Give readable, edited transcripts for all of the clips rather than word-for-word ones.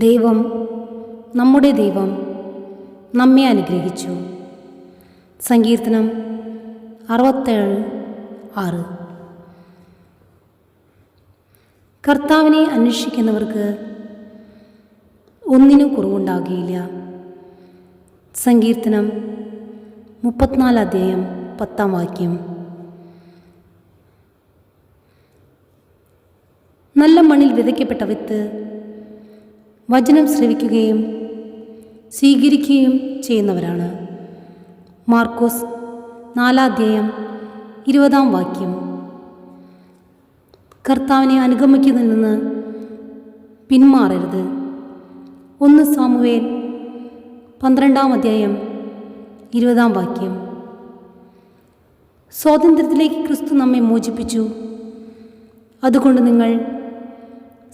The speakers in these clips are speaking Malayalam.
ദൈവം, നമ്മുടെ ദൈവം നമ്മെ അനുഗ്രഹിച്ചു. സങ്കീർത്തനം 67:6. കർത്താവിനെ അന്വേഷിക്കുന്നവർക്ക് ഒന്നിനും കുറവുണ്ടാകുകയില്ല. സങ്കീർത്തനം 34:10. നല്ല മണ്ണിൽ വിതയ്ക്കപ്പെട്ട വിത്ത് വചനം ശ്രവിക്കുകയും സ്വീകരിക്കുകയും ചെയ്യുന്നവരാണ്. മാർക്കോസ് 4:20. കർത്താവിനെ അനുഗമിക്കുന്നതിൽ നിന്ന് പിന്മാറരുത്. 1 സാമുവേൽ 12:20. സ്വാതന്ത്ര്യത്തിലേക്ക് ക്രിസ്തു നമ്മെ മോചിപ്പിച്ചു. അതുകൊണ്ട് നിങ്ങൾ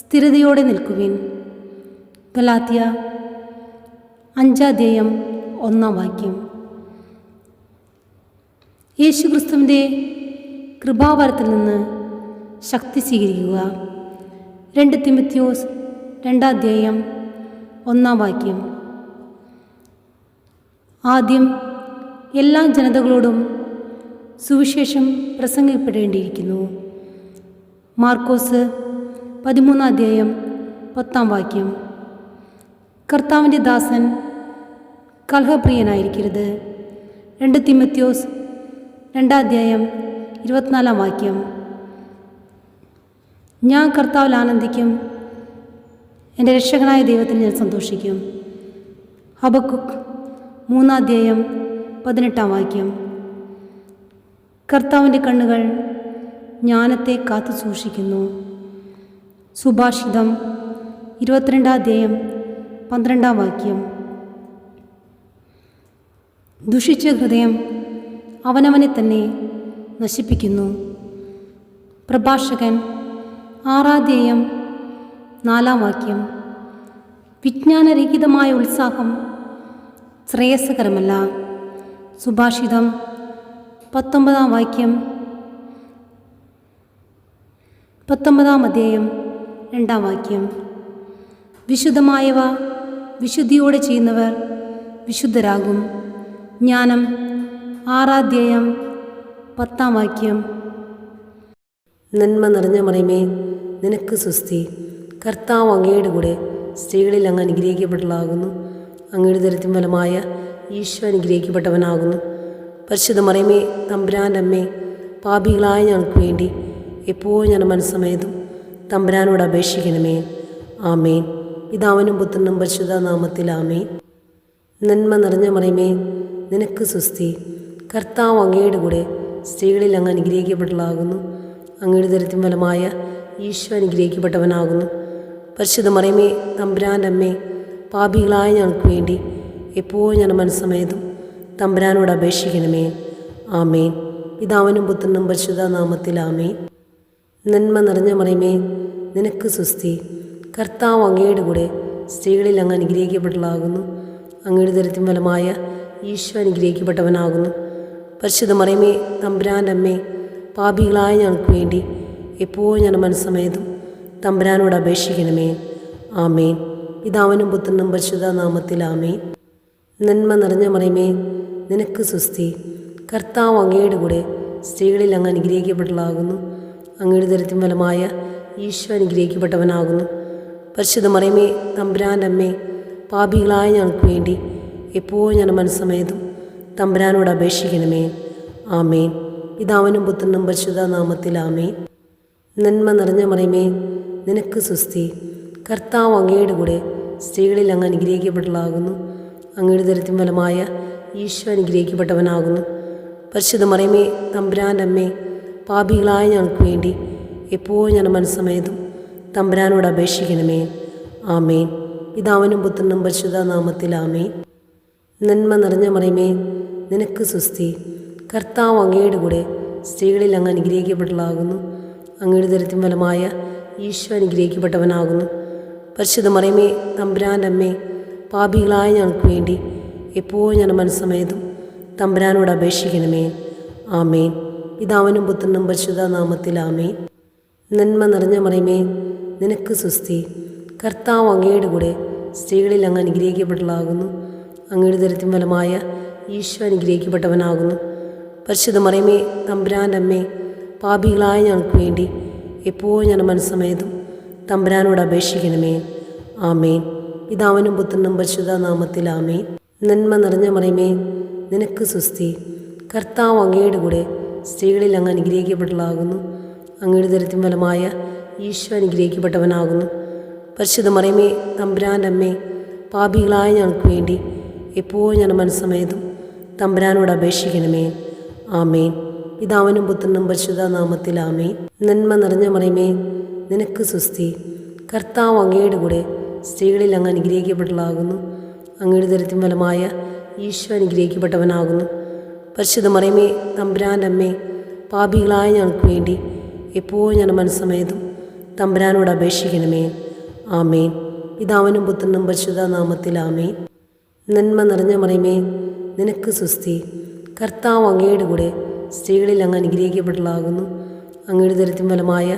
സ്ഥിരതയോടെ നിൽക്കുവിൻ. ഗലാത്യ 5:1. യേശുക്രിസ്തുവിൻ്റെ കൃപാവരത്തിൽ നിന്ന് ശക്തി സ്വീകരിക്കുക. 2 തിമോഥെയോസ് 2:1. ആദ്യം എല്ലാ ജനതകളോടും സുവിശേഷം പ്രസംഗിക്കപ്പെടേണ്ടിയിരിക്കുന്നു. മാർക്കോസ് 13:10. കർത്താവിൻ്റെ ദാസൻ കലഹപ്രിയനായിരിക്കരുത്. 2 തിമോഥെയോസ് 2:24. ഞാൻ കർത്താവിൽ ആനന്ദിക്കും, എൻ്റെ രക്ഷകനായ ദൈവത്തിൽ ഞാൻ സന്തോഷിക്കും. ഹബക്കുക്ക് 3:18. കർത്താവിൻ്റെ കണ്ണുകൾ ജ്ഞാനത്തെ കാത്തു സൂക്ഷിക്കുന്നു. സുഭാഷിതം 22:12. ദുഷിച്ച ഹൃദയം അവനവനെ തന്നെ നശിപ്പിക്കുന്നു. പ്രഭാഷകൻ 6:4. വിജ്ഞാനരഹിതമായ ഉത്സാഹം ശ്രേയസ്കരമല്ല. സുഭാഷിതം 19:2. വിശുദ്ധമായവ വിശുദ്ധിയോടെ ചെയ്യുന്നവർ വിശുദ്ധരാകും. ജ്ഞാനം 6:10. നന്മ നിറഞ്ഞ മറിയമേ, നിനക്ക് സ്വസ്തി. കർത്താവ് അങ്ങയുടെ കൂടെ സ്ത്രീകളിൽ അങ്ങ് അനുഗ്രഹിക്കപ്പെട്ടവളാകുന്നു. അങ്ങയുടെ ദരിദ്രം ഫലമായ ഈശോ അനുഗ്രഹിക്കപ്പെട്ടവനാകുന്നു. പരിശുദ്ധ മറിയമേ, തമ്പുരാൻ്റെ അമ്മേ, പാപികളായ ഞങ്ങൾക്ക് വേണ്ടി എപ്പോഴും ഞാൻ മനസ്സമേതും തമ്പുരാനോട് അപേക്ഷിക്കണമേ. ആമേൻ. പിതാവിനും പുത്രനും പരിശുദ്ധ നാമത്തിൽ ആമേൻ. നന്മ നിറഞ്ഞ മറിയമേ, നിനക്ക് സ്വസ്തി. കർത്താവ് അങ്ങയുടെ കൂടെ സ്ത്രീകളിൽ അങ്ങ് അനുഗ്രഹിക്കപ്പെട്ടവളാകുന്നു. അങ്ങയുടെ ദരിദ്രം ഫലമായ ഈശോ അനുഗ്രഹിക്കപ്പെട്ടവനാകുന്നു. പരിശുദ്ധ മറിയമേ, തമ്പുരാൻ്റെ അമ്മേ, പാപികളായ ഞങ്ങൾക്ക് വേണ്ടി എപ്പോഴും ഞാൻ മനസ്സമേതും തമ്പുരാനോട് അപേക്ഷിക്കണമേ. ആമേൻ. പിതാവിനും പുത്രനും പരിശുദ്ധ നാമത്തിൽ ആമേൻ. നന്മ നിറഞ്ഞ മറിയമേ, നിനക്ക് സ്വസ്തി. കർത്താവ് അങ്ങയുടെ കൂടെ സ്ത്രീകളിൽ അങ്ങ് അനുഗ്രഹിക്കപ്പെട്ടവളാകുന്നു. അങ്ങയുടെ ദരിദ്രം ഫലമായ ഈശോ അനുഗ്രഹിക്കപ്പെട്ടവനാകുന്നു. പരിശുദ്ധ മറിയമേ, തമ്പുരാൻ്റെ അമ്മേ, പാപികളായ ഞങ്ങൾക്ക് വേണ്ടി എപ്പോഴും ഞാൻ മനസ്സമേതും തമ്പുരാനോട് അപേക്ഷിക്കണമേ. ആമേൻ. പിതാവിനും പുത്രനും പരിശുദ്ധ നാമത്തിൽ ആമേൻ. നന്മ നിറഞ്ഞ മറിയമേ, നിനക്ക് സ്വസ്തി. കർത്താവ് അങ്ങയുടെ കൂടെ സ്ത്രീകളിൽ അങ്ങ് അനുഗ്രഹിക്കപ്പെട്ടവളാകുന്നു. അങ്ങയുടെ ദരിദ്രം ഫലമായ ഈശോ അനുഗ്രഹിക്കപ്പെട്ടവനാകുന്നു. പരിശുദ്ധ മറിയമേ, തമ്പുരാൻ്റെ അമ്മേ, പാപികളായ ഞങ്ങൾക്ക് വേണ്ടി എപ്പോഴും ഞാൻ മനസ്സമേതും തമ്പുരാനോട് അപേക്ഷിക്കണമേ. ആമേൻ. പിതാവിനും പുത്രനും പരിശുദ്ധ നാമത്തിൽ ആമേൻ. നന്മ നിറഞ്ഞ മറിയമേ, നിനക്ക് സ്വസ്തി. കർത്താവ് അങ്ങയുടെ കൂടെ സ്ത്രീകളിൽ അങ്ങ് അനുഗ്രഹിക്കപ്പെട്ടവളാകുന്നു. അങ്ങയുടെ ദരിദ്രം ഫലമായ ഈശോ അനുഗ്രഹിക്കപ്പെട്ടവനാകുന്നു. പരിശുദ്ധ മറിയമേ, തമ്പുരാൻ്റെ അമ്മേ, പാപികളായ ഞങ്ങൾക്ക് വേണ്ടി എപ്പോഴും ഞാൻ മനസ്സമേതും തമ്പുരാനോട് അപേക്ഷിക്കണമേ. ആമേൻ. പിതാവിനും പുത്രനും പരിശുദ്ധ നാമത്തിൽ ആമേൻ. നന്മ നിറഞ്ഞ മറിയമേ, നിനക്ക് സ്വസ്തി. കർത്താവ് അങ്ങയുടെ കൂടെ സ്ത്രീകളിൽ അങ്ങ് അനുഗ്രഹിക്കപ്പെട്ടവളാകുന്നു. അങ്ങയുടെ ദരിദ്രം ഫലമായ ഈശോ അനുഗ്രഹിക്കപ്പെട്ടവനാകുന്നു. പരിശുദ്ധ മറിയമേ, തമ്പുരാൻ്റെ അമ്മേ, പാപികളായ ഞങ്ങൾക്ക് വേണ്ടി എപ്പോഴും ഞാൻ മനസ്സമേതും തമ്പുരാനോട് അപേക്ഷിക്കണമേ. ആമേൻ. പിതാവിനും പുത്രനും പരിശുദ്ധ നാമത്തിൽ ആമേൻ. നന്മ നിറഞ്ഞ മറിയമേ, നിനക്ക് സ്വസ്തി. കർത്താവ് അങ്ങയുടെ കൂടെ സ്ത്രീകളിൽ അങ്ങ് അനുഗ്രഹിക്കപ്പെട്ടവളാകുന്നു. അങ്ങയുടെ ഉദരത്തിൻ ഫലമായ ഈശോ അനുഗ്രഹിക്കപ്പെട്ടവനാകുന്നു. പരിശുദ്ധ മറിയമേ, തമ്പുരാൻ്റെ അമ്മേ, പാപികളായ ഞങ്ങൾക്ക് വേണ്ടി എപ്പോഴും ഞാൻ മനസ്സമേതും തമ്പുരാനോട് അപേക്ഷിക്കണമേ. ആമേൻ. പിതാവിനും പുത്രനും പരിശുദ്ധ നാമത്തിൽ ആമേൻ. നന്മ നിറഞ്ഞ മറിയമേ, നിനക്ക് സ്വസ്തി. കർത്താവ് അങ്ങയുടെ കൂടെ സ്ത്രീകളിൽ അങ്ങ് അനുഗ്രഹിക്കപ്പെട്ടവളാകുന്നു. അങ്ങയുടെ ഉദരത്തിൻ ഫലമായ ഈശോ അനുഗ്രഹിക്കപ്പെട്ടവനാകുന്നു. പരിശുദ്ധ മറിയമേ, തമ്പുരാൻ്റെ അമ്മേ, പാപികളായ ഞങ്ങൾക്ക് വേണ്ടി എപ്പോഴും ഞാൻ മനസ്സമേതും തമ്പുരാനോട് അപേക്ഷിക്കണമേ. ആമേൻ. പിതാവിനും പുത്രനും പരിശുദ്ധ നാമത്തിൽ ആമേൻ. നന്മ നിറഞ്ഞ മറിയമേ, നിനക്ക് സ്വസ്തി. കർത്താവ് അങ്ങയുടെ കൂടെ സ്ത്രീകളിൽ അങ്ങ് അനുഗ്രഹിക്കപ്പെട്ടവളാകുന്നു. അങ്ങയുടെ ഉദരത്തിൻ ഫലമായ ഈശോ അനുഗ്രഹിക്കപ്പെട്ടവനാകുന്നു. പരിശുദ്ധ മറിയമേ, തമ്പുരാൻ്റെ അമ്മേ, പാപികളായ ഞങ്ങൾക്ക് വേണ്ടി എപ്പോഴും ഞാൻ മനസ്സമേതും തമ്പുരാനോട് അപേക്ഷിക്കണമേ. ആമേൻ. പിതാവിനും പുത്രനും പരിശുദ്ധ നാമത്തിൽ ആമേൻ. നന്മ നിറഞ്ഞ മറിയമേ, നിനക്ക് സ്വസ്തി. കർത്താവ് അങ്ങയുടെ കൂടെ സ്ത്രീകളിൽ അങ്ങ് അനുഗ്രഹിക്കപ്പെട്ടവളാകുന്നു. അങ്ങയുടെ ഉദരത്തിൻ ഫലമായ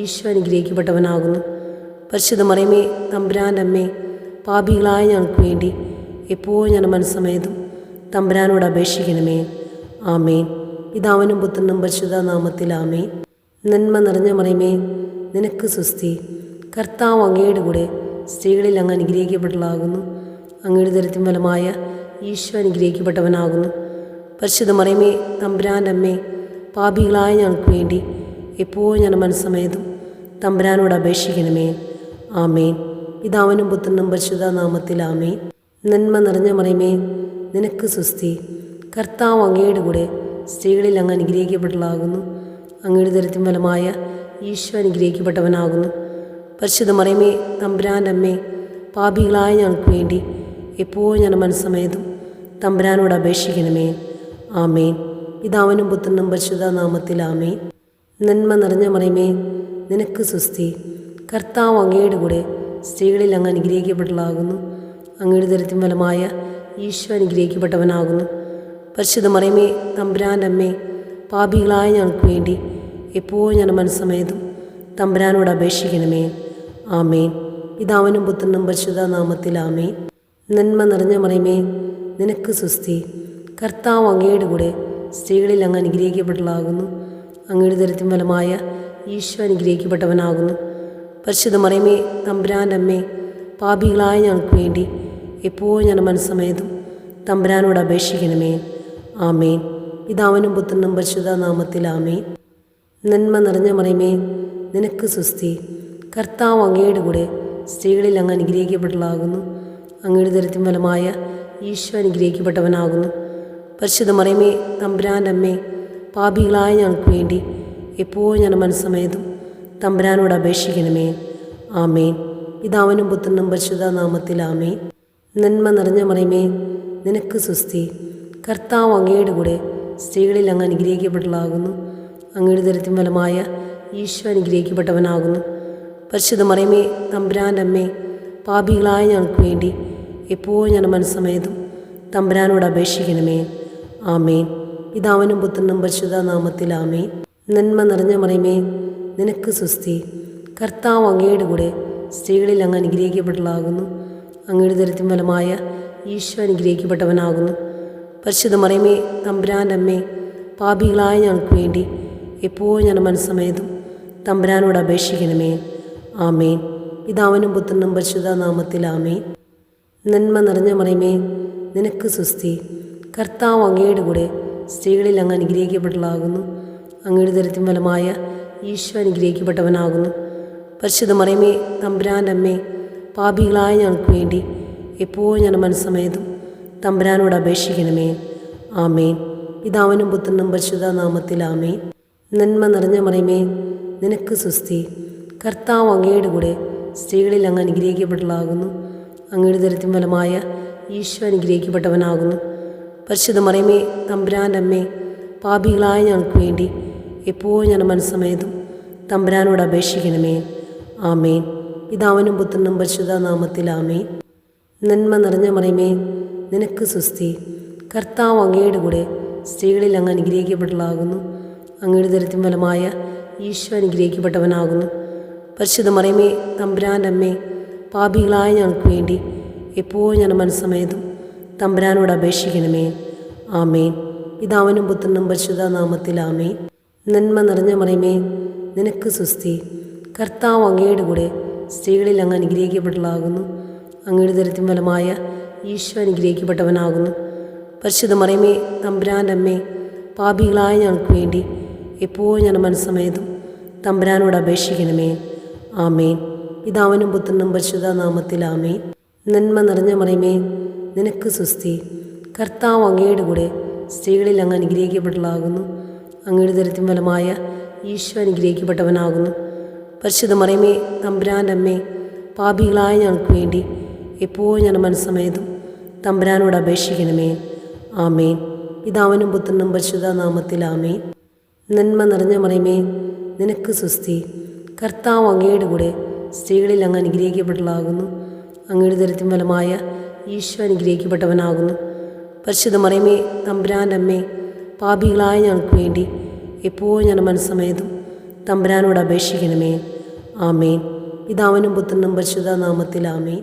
ഈശോ അനുഗ്രഹിക്കപ്പെട്ടവനാകുന്നു. പരിശുദ്ധ മറിയമേ, തമ്പുരാൻ്റെ അമ്മേ, പാപികളായ ഞങ്ങൾക്ക് വേണ്ടി എപ്പോഴും ഞാൻ മനസ്സമേതും തമ്പുരാനോട് അപേക്ഷിക്കണമേ. ആമേൻ. പിതാവിനും പുത്രനും പരിശുദ്ധ നാമത്തിൽ ആമേൻ. നന്മ നിറഞ്ഞ മറിയമേ, നിനക്ക് സ്വസ്തി. കർത്താവ് അങ്ങയുടെ കൂടെ സ്ത്രീകളിൽ അങ്ങ് അനുഗ്രഹിക്കപ്പെട്ടവളാകുന്നു. അങ്ങയുടെ ഉദരത്തിൻ ഫലമായ ഈശോ അനുഗ്രഹിക്കപ്പെട്ടവനാകുന്നു. പരിശുദ്ധ മറിയമേ, തമ്പുരാൻ്റെ അമ്മേ, പാപികളായ ഞങ്ങൾക്ക് വേണ്ടി എപ്പോഴും ഞാൻ മനസ്സമേതും തമ്പുരാനോട് അപേക്ഷിക്കണമേ. ആമേൻ. പിതാവിനും പുത്രനും പരിശുദ്ധ നാമത്തിൽ ആമേൻ. നന്മ നിറഞ്ഞ മറിയമേ, നിനക്ക് സ്വസ്തി. കർത്താവ് അങ്ങയുടെ കൂടെ സ്ത്രീകളിൽ അങ്ങ് അനുഗ്രഹിക്കപ്പെട്ടവളാകുന്നു. അങ്ങയുടെ ഉദരത്തിൻ ഫലമായ ഈശോ അനുഗ്രഹിക്കപ്പെട്ടവനാകുന്നു. പരിശുദ്ധ മറിയമേ, തമ്പുരാൻ്റെ അമ്മേ, പാപികളായ ഞങ്ങൾക്ക് വേണ്ടി എപ്പോഴും ഞാൻ മനസ്സമേതും തമ്പുരാനോട് അപേക്ഷിക്കണമേ. ആമേൻ. പിതാവിനും പുത്രനും പരിശുദ്ധ നാമത്തിൽ ആമേൻ. നന്മ നിറഞ്ഞ മറിയമേ, നിനക്ക് സ്വസ്തി. കർത്താവ് അങ്ങയുടെ കൂടെ സ്ത്രീകളിൽ അങ്ങ് അനുഗ്രഹിക്കപ്പെട്ടവളാകുന്നു. അങ്ങയുടെ ഉദരത്തിൻ ഫലമായ ഈശോ അനുഗ്രഹിക്കപ്പെട്ടവനാകുന്നു. പരിശുദ്ധ മറിയമേ, തമ്പുരാൻ്റെ അമ്മേ, പാപികളായ ഞങ്ങൾക്ക് വേണ്ടി എപ്പോഴും ഞാൻ മനസ്സമേതും തമ്പുരാനോട് അപേക്ഷിക്കണമേ. ആമേൻ. പിതാവിനും പുത്രനും പരിശുദ്ധ നാമത്തിൽ ആമേൻ. നന്മ നിറഞ്ഞ മറിയമേ, നിനക്ക് സ്വസ്തി. കർത്താവ് അങ്ങയുടെ കൂടെ സ്ത്രീകളിൽ അങ്ങ് അനുഗ്രഹിക്കപ്പെട്ടവളാകുന്നു. അങ്ങയുടെ ഉദരത്തിൻ ഫലമായ ഈശോ അനുഗ്രഹിക്കപ്പെട്ടവനാകുന്നു. പരിശുദ്ധ മറിയമേ, തമ്പുരാൻ്റെ അമ്മേ, പാപികളായ ഞങ്ങൾക്ക് വേണ്ടി എപ്പോഴും ഞാൻ മനസ്സമേതും തമ്പുരാനോട് അപേക്ഷിക്കണമേ. ആമേൻ. പിതാവിനും പുത്രനും പരിശുദ്ധ നാമത്തിൽ ആമേൻ. നന്മ നിറഞ്ഞ മറിയമേ, നിനക്ക് സ്വസ്തി. കർത്താവ് അങ്ങയുടെ കൂടെ സ്ത്രീകളിൽ അങ്ങ് അനുഗ്രഹിക്കപ്പെട്ടവളാകുന്നു. അങ്ങയുടെ ഉദരത്തിൻ ഫലമായ ഈശോ അനുഗ്രഹിക്കപ്പെട്ടവനാകുന്നു. പരിശുദ്ധ മറിയമേ, തമ്പുരാൻ്റെ അമ്മേ, പാപികളായ ഞങ്ങൾക്ക് വേണ്ടി എപ്പോഴും ഞാൻ മനസ്സമേതും തമ്പുരാനോട് അപേക്ഷിക്കണമേ. ആമേൻ. പിതാവിനും പുത്രനും പരിശുദ്ധ നാമത്തിൽ ആമേൻ. നന്മ നിറഞ്ഞ മറിയമേ, നിനക്ക് സ്വസ്തി. കർത്താവ് അങ്ങയുടെ കൂടെ സ്ത്രീകളിൽ അങ്ങ് അനുഗ്രഹിക്കപ്പെട്ടവളാകുന്നു. അങ്ങയുടെ ഉദരത്തിൻ ഫലമായ ഈശോ അനുഗ്രഹിക്കപ്പെട്ടവനാകുന്നു. പരിശുദ്ധ മറിയമേ, തമ്പുരാൻ്റെ അമ്മേ, പാപികളായ ഞങ്ങൾക്ക് വേണ്ടി എപ്പോഴും ഞാൻ മനസ്സമേതും തമ്പുരാനോട് അപേക്ഷിക്കണമേ. ആമേൻ. പിതാവിനും പുത്രനും പരിശുദ്ധ നാമത്തിൽ ആമേൻ. നന്മ നിറഞ്ഞ മറിയമേ, നിനക്ക് സ്വസ്തി. കർത്താവ് അങ്ങയുടെ കൂടെ സ്ത്രീകളിൽ അങ്ങ് അനുഗ്രഹിക്കപ്പെട്ടവളാകുന്നു. അങ്ങയുടെ ഉദരത്തിൻ ഫലമായ ഈശോ അനുഗ്രഹിക്കപ്പെട്ടവനാകുന്നു. പരിശുദ്ധ മറിയമേ, തമ്പുരാൻ്റെ അമ്മേ, പാപികളായ ഞങ്ങൾക്ക് വേണ്ടി എപ്പോഴും ഞാൻ മനസ്സമേതും തമ്പുരാനോട് അപേക്ഷിക്കണമേ. ആമേൻ. പിതാവിനും പുത്രനും പരിശുദ്ധ നാമത്തിൽ ആമേൻ. നന്മ നിറഞ്ഞ മറിയമേ, നിനക്ക് സ്വസ്തി. കർത്താവ് അങ്ങയുടെ കൂടെ സ്ത്രീകളിൽ അങ്ങ് അനുഗ്രഹിക്കപ്പെട്ടവളാകുന്നു. അങ്ങയുടെ ഉദരത്തിൻ ഫലമായ ഈശോ അനുഗ്രഹിക്കപ്പെട്ടവനാകുന്നു. പരിശുദ്ധ മറിയമേ, തമ്പുരാൻ്റെ അമ്മേ, പാപികളായ ഞങ്ങൾക്ക് വേണ്ടി എപ്പോഴും ഞാൻ മനസ്സമേതും തമ്പുരാനോട് അപേക്ഷിക്കണമേ. ആമേൻ. പിതാവിനും പുത്രനും പരിശുദ്ധ നാമത്തിൽ ആമേൻ. നന്മ നിറഞ്ഞ മറിയമേ, നിനക്ക് സ്വസ്തി. കർത്താവ് അങ്ങയുടെ കൂടെ സ്ത്രീകളിൽ അങ്ങ് അനുഗ്രഹിക്കപ്പെട്ടവളാകുന്നു. അങ്ങയുടെ ഉദരത്തിൻ ഫലമായ ഈശോ അനുഗ്രഹിക്കപ്പെട്ടവനാകുന്നു. പരിശുദ്ധ മറിയമേ, തമ്പുരാൻ്റെ അമ്മേ, പാപികളായ ഞങ്ങൾക്ക് വേണ്ടി എപ്പോഴും ഞാൻ മനസ്സമേതും തമ്പുരാനോട് അപേക്ഷിക്കണമേ. ആമേൻ. പിതാവിനും പുത്രനും പരിശുദ്ധ നാമത്തിൽ ആമേൻ. നന്മ നിറഞ്ഞ മറിയമേ, നിനക്ക് സ്വസ്തി. കർത്താവ് അങ്ങയുടെ കൂടെ സ്ത്രീകളിൽ അങ്ങ് അനുഗ്രഹിക്കപ്പെട്ടവളാകുന്നു. അങ്ങയുടെ ഉദരത്തിൻ ഫലമായ ഈശോ അനുഗ്രഹിക്കപ്പെട്ടവനാകുന്നു. പരിശുദ്ധ മറിയമേ, തമ്പുരാൻ്റെ അമ്മേ, പാപികളായ ഞങ്ങൾക്ക് വേണ്ടി എപ്പോഴും ഞാൻ മനസ്സമേതും തമ്പുരാനോട് അപേക്ഷിക്കണമേ. ആമേൻ. പിതാവിനും പുത്രനും പരിശുദ്ധ നാമത്തിൽ ആമേൻ. നന്മ നിറഞ്ഞ മറിയമേ, നിനക്ക് സുസ്തി. കർത്താവ് അങ്ങയുടെ കൂടെ സ്ത്രീകളിൽ അങ്ങ് അനുഗ്രഹിക്കപ്പെട്ടതാകുന്നു. അങ്ങയുടെ ഉദരത്തിൻ ഫലമായ ഈശോ അനുഗ്രഹിക്കപ്പെട്ടവനാകുന്നു. പരിശുദ്ധ മറിയമേ, തമ്പുരാൻ്റെ അമ്മേ, പാപികളായ ഞങ്ങൾക്ക് വേണ്ടി എപ്പോഴും ഞാൻ മനസ്സമേതും തമ്പുരാനോട് അപേക്ഷിക്കണമേ. ആമേൻ. പിതാവിനും പുത്രനും പരിശുദ്ധ നാമത്തിൽ ആമേൻ. നന്മ നിറഞ്ഞ മറിയമേ, നിനക്ക് സുസ്തി. കർത്താവ് അങ്ങയുടെ കൂടെ സ്ത്രീകളിൽ അങ്ങ് അനുഗ്രഹിക്കപ്പെട്ടതാകുന്നു. അങ്ങയുടെ ഉദരത്തിൻ ഫലമായ ഈശോ അനുഗ്രഹിക്കപ്പെട്ടവനാകുന്നു. പരിശുദ്ധ മറിയമേ, തമ്പുരാൻ്റെ അമ്മേ, പാപികളായ ഞങ്ങൾക്ക് വേണ്ടി എപ്പോഴും ഞാൻ മനസ്സമേതും തമ്പുരാനോട് അപേക്ഷിക്കണമേ. ആമേൻ. പിതാവിനും പുത്രനും പരിശുദ്ധ നാമത്തിൽ ആമേൻ. നന്മ നിറഞ്ഞ മറിയമേ, നിനക്ക് സുസ്തി. കർത്താവ് അങ്ങയുടെ കൂടെ സ്ത്രീകളിൽ അങ്ങ് അനുഗ്രഹിക്കപ്പെട്ടതാകുന്നു. അങ്ങയുടെ ഉദരത്തിൻ ഫലമായ ഈശോ അനുഗ്രഹിക്കപ്പെട്ടവനാകുന്നു. പരിശുദ്ധ മറിയമേ, തമ്പുരാൻ്റെ അമ്മേ, പാപികളായ ഞങ്ങൾക്ക് വേണ്ടി എപ്പോഴും ഞാൻ മനസ്സമേതും തമ്പുരാനോട് അപേക്ഷിക്കണമേ. ആമേൻ. പിതാവിനും പുത്രനും പരിശുദ്ധ നാമത്തിൽ ആമേൻ.